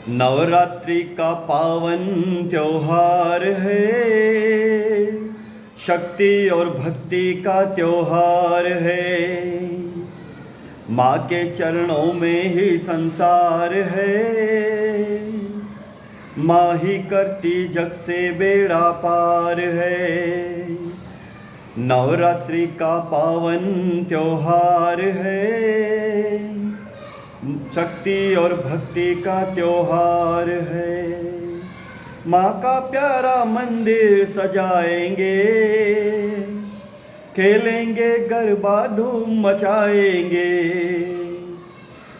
नवरात्रि का पावन त्योहार है, शक्ति और भक्ति का त्योहार है। माँ के चरणों में ही संसार है, माँ ही करती जग से बेड़ा पार है। नवरात्रि का पावन त्योहार है, शक्ति और भक्ति का त्योहार है। माँ का प्यारा मंदिर सजाएंगे, खेलेंगे गरबा धूम मचाएंगे।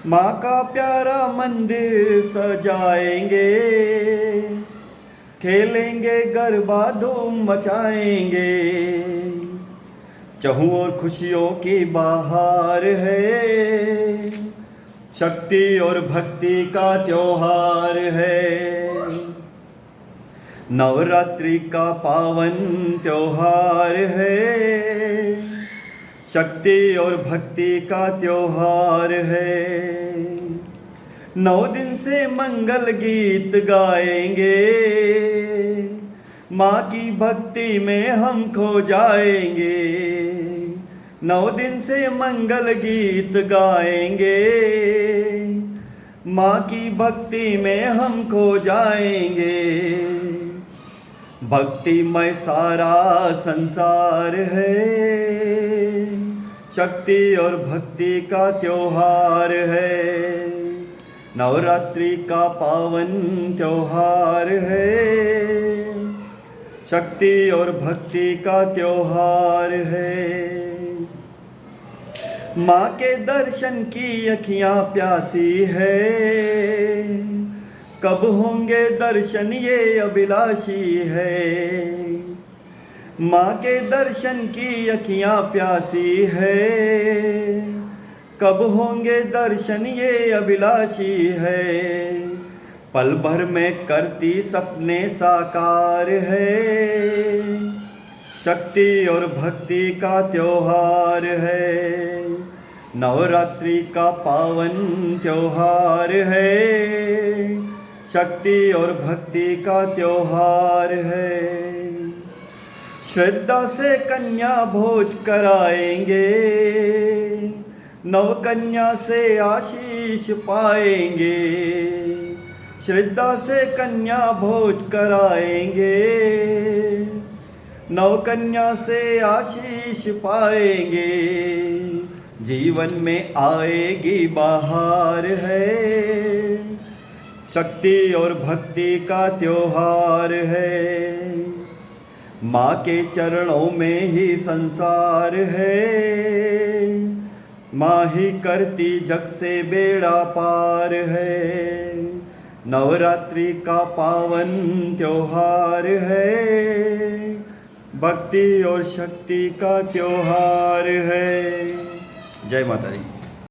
माँ का प्यारा मंदिर सजाएंगे, खेलेंगे गरबा धूम मचाएंगे। चहुँ ओर खुशियों की बहार है, शक्ति और भक्ति का त्योहार है। नवरात्रि का पावन त्योहार है, शक्ति और भक्ति का त्योहार है। 9 दिन से मंगल गीत गाएंगे, माँ की भक्ति में हम खो जाएंगे। 9 दिन से मंगल गीत गाएंगे, माँ की भक्ति में हम खो जाएंगे। भक्तिमय सारा संसार है, शक्ति और भक्ति का त्योहार है। नवरात्रि का पावन त्योहार है, शक्ति और भक्ति का त्योहार है। माँ के दर्शन की अखियाँ प्यासी है, कब होंगे दर्शन ये अभिलाषी है। माँ के दर्शन की अखियाँ प्यासी है, कब होंगे दर्शन ये अभिलाषी है। पल भर में करती सपने साकार है, शक्ति और भक्ति का त्योहार है। नवरात्रि का पावन त्योहार है, शक्ति और भक्ति का त्योहार है। श्रद्धा से कन्या भोज कराएंगे, नव कन्या से आशीष पाएंगे। श्रद्धा से कन्या भोज कराएंगे, नव कन्या से आशीष पाएंगे। जीवन में आएगी बहार है, शक्ति और भक्ति का त्योहार है। माँ के चरणों में ही संसार है, माँ ही करती जग से बेड़ा पार है। नवरात्रि का पावन त्योहार है, भक्ति और शक्ति का त्योहार है। जय माता दी।